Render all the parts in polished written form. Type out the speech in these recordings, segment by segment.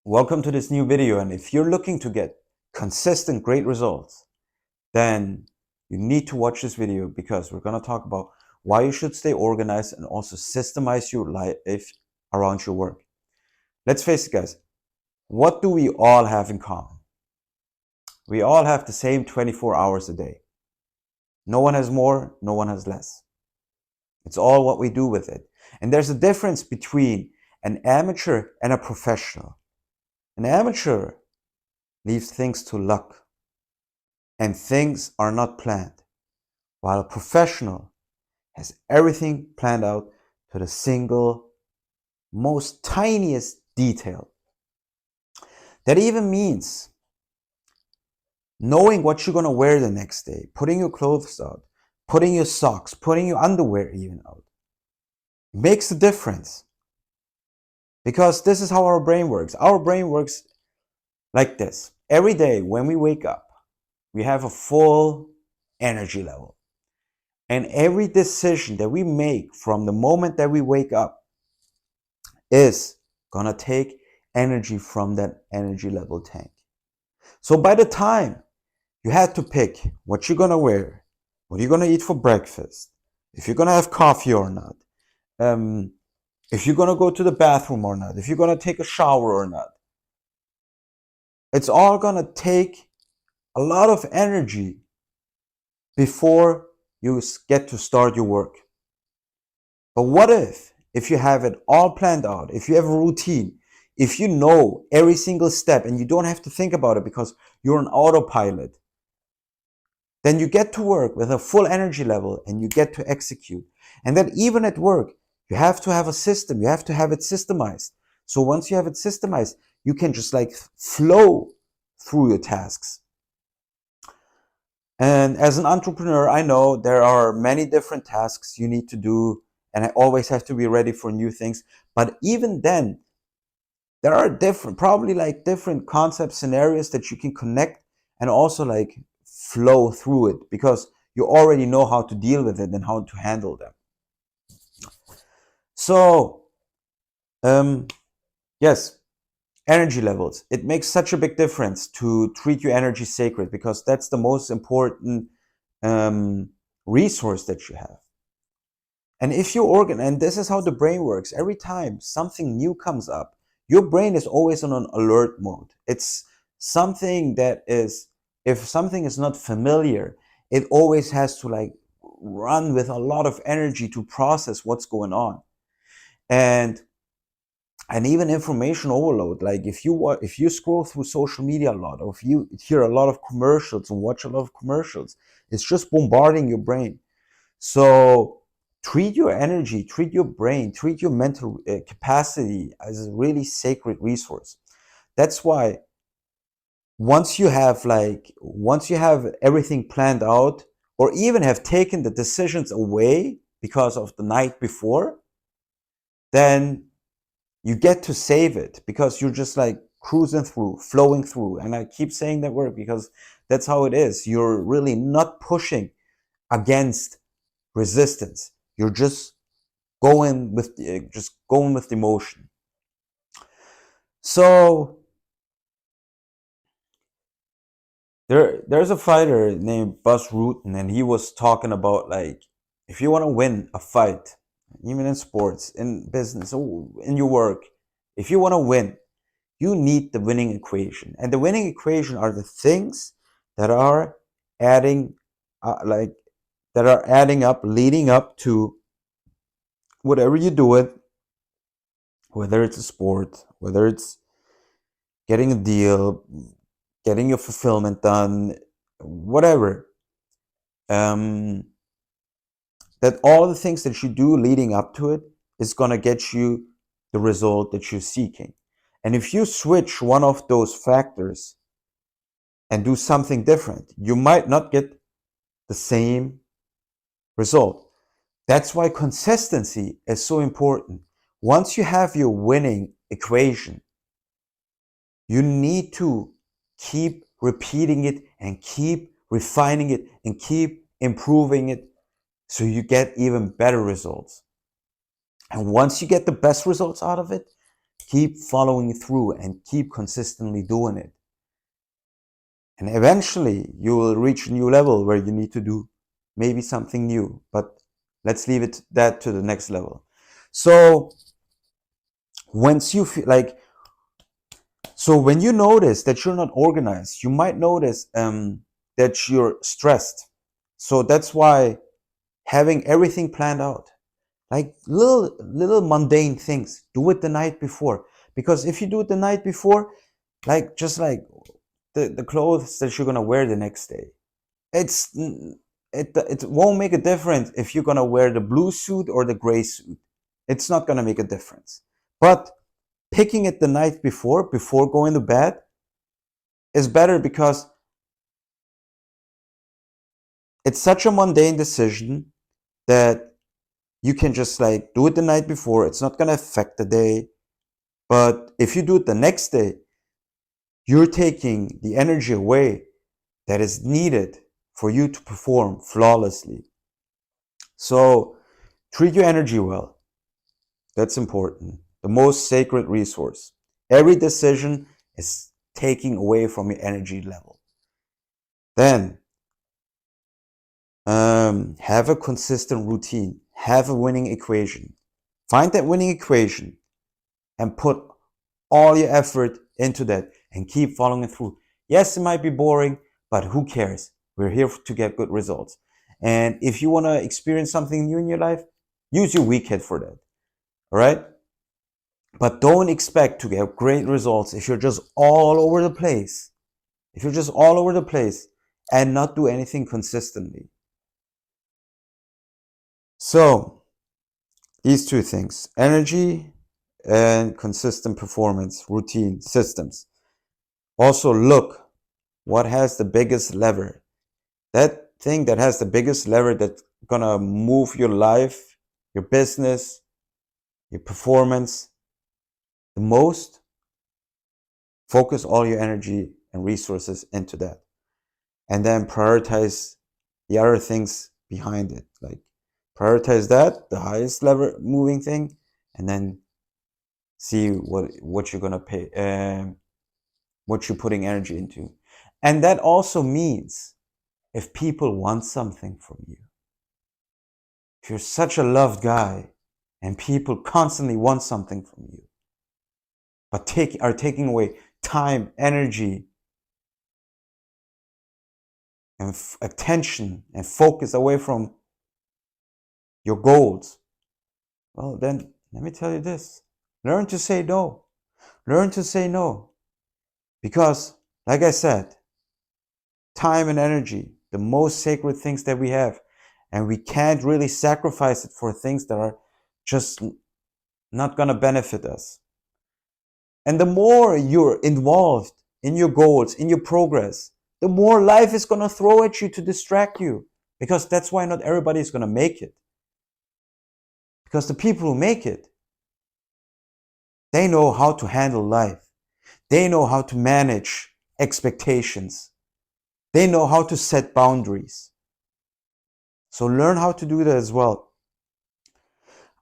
Welcome to this new video, and if you're looking to get consistent great results, then you need to watch this video because we're going to talk about why you should stay organized and also systemize your life around your work. Let's face it, guys, what do we all have in common? We all have the same 24 hours a day. No one has more, no one has less. It's all what we do with it. And there's a difference between an amateur and a professional. An amateur leaves things to luck, and things are not planned, while a professional has everything planned out to the single most tiniest detail. That even means knowing what you're going to wear the next day, putting your clothes out, putting your socks, putting your underwear even out, makes a difference. Because this is how our brain works. Our brain works like this. Every day when we wake up, we have a full energy level. And every decision that we make from the moment that we wake up is gonna take energy from that energy level tank. So by the time you had to pick what you're gonna wear, what you're gonna eat for breakfast, if you're gonna have coffee or not, if you're gonna go to the bathroom or not, if you're gonna take a shower or not, it's all gonna take a lot of energy before you get to start your work. But what if you have it all planned out, if you have a routine, if you know every single step and you don't have to think about it because you're on autopilot, then you get to work with a full energy level and you get to execute. And then even at work, you have to have a system, you have to have it systemized. So once you have it systemized, you can just like flow through your tasks. And as an entrepreneur, I know there are many different tasks you need to do, and I always have to be ready for new things. But even then, there are probably like different concept scenarios that you can connect and also like flow through it because you already know how to deal with it and how to handle them. So, yes, energy levels. It makes such a big difference to treat your energy sacred because that's the most important resource that you have. And if you and this is how the brain works. Every time something new comes up, your brain is always on an alert mode. It's something that is, if something is not familiar, it always has to like run with a lot of energy to process what's going on. And even information overload, like if you scroll through social media a lot, or if you hear a lot of commercials and watch a lot of commercials, it's just bombarding your brain. So treat your energy, treat your brain, treat your mental capacity as a really sacred resource. That's why once you have everything planned out, or even have taken the decisions away because of the night before, then you get to save it because you're just like cruising through, flowing through. And I keep saying that word because that's how it is. You're really not pushing against resistance. You're just going with the motion. So there's a fighter named Buzz Rutten, and he was talking about like if you want to win a fight, even in sports, in business, or in your work, if you want to win, you need the winning equation. And the winning equation are the things that are adding up, leading up to whatever you do it, whether it's a sport, whether it's getting a deal, getting your fulfillment done, whatever. That all the things that you do leading up to it is going to get you the result that you're seeking. And if you switch one of those factors and do something different, you might not get the same result. That's why consistency is so important. Once you have your winning equation, you need to keep repeating it and keep refining it and keep improving it so you get even better results. And once you get the best results out of it, Keep following through and keep consistently doing it. And eventually you will reach a new level where you need to do maybe something new, but let's leave it that to the next level. So once you feel like, so when you notice that you're not organized, you might notice that you're stressed. So that's why having everything planned out, like little mundane things, do it the night before. Because if you do it the night before, like just like the clothes that you're gonna wear the next day, it won't make a difference if you're gonna wear the blue suit or the gray suit. It's not gonna make a difference. But picking it the night before going to bed, is better because it's such a mundane decision that you can just like do it the night before. It's not gonna affect the day. But if you do it the next day, you're taking the energy away that is needed for you to perform flawlessly. So treat your energy well. That's important. The most sacred resource. Every decision is taking away from your energy level. Then have a consistent routine. Have a winning equation. Find that winning equation and put all your effort into that and keep following it through. Yes, it might be boring, but who cares? We're here to get good results. And if you want to experience something new in your life, use your weekend for that. All right? But don't expect to get great results if you're just all over the place. If you're just all over the place and not do anything consistently. So, these two things, energy and consistent performance, routine, systems. Also look what has the biggest lever. That thing that has the biggest lever that's gonna move your life, your business, your performance the most, focus all your energy and resources into that. And then prioritize the other things behind it. Like prioritize that, the highest lever moving thing, and then see what you're gonna pay, what you're putting energy into. And that also means if people want something from you, if you're such a loved guy and people constantly want something from you, but are taking away time, energy, and attention and focus away from your goals, well, then let me tell you this. Learn to say no. Learn to say no. Because, like I said, time and energy, the most sacred things that we have, and we can't really sacrifice it for things that are just not going to benefit us. And the more you're involved in your goals, in your progress, the more life is going to throw at you to distract you. Because that's why not everybody is going to make it. Because the people who make it, they know how to handle life. They know how to manage expectations. They know how to set boundaries. So learn how to do that as well.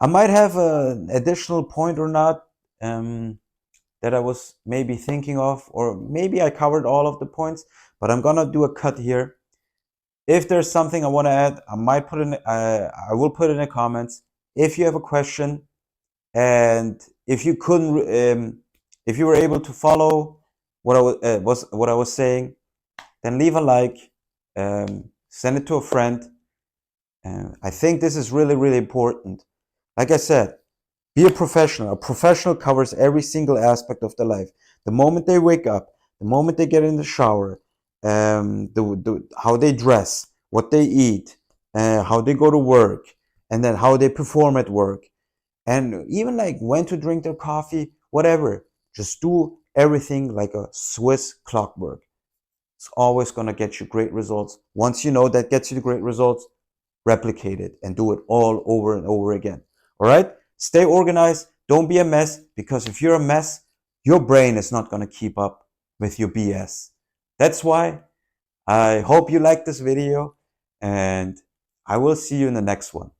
I might have an additional point or not that I was maybe thinking of, or maybe I covered all of the points, but I'm gonna do a cut here. If there's something I want to add, I will put in the comments. If you have a question, and if you if you were able to follow what I was saying, then leave a like, send it to a friend. I think this is really, really important. Like I said, be a professional. A professional covers every single aspect of their life. The moment they wake up, the moment they get in the shower, how they dress, what they eat, how they go to work, and then how they perform at work, and even like when to drink their coffee, whatever. Just do everything like a Swiss clockwork. It's always going to get you great results. Once you know that gets you the great results, replicate it and do it all over and over again. All right? Stay organized. Don't be a mess, because if you're a mess, your brain is not going to keep up with your BS. That's why I hope you like this video, and I will see you in the next one.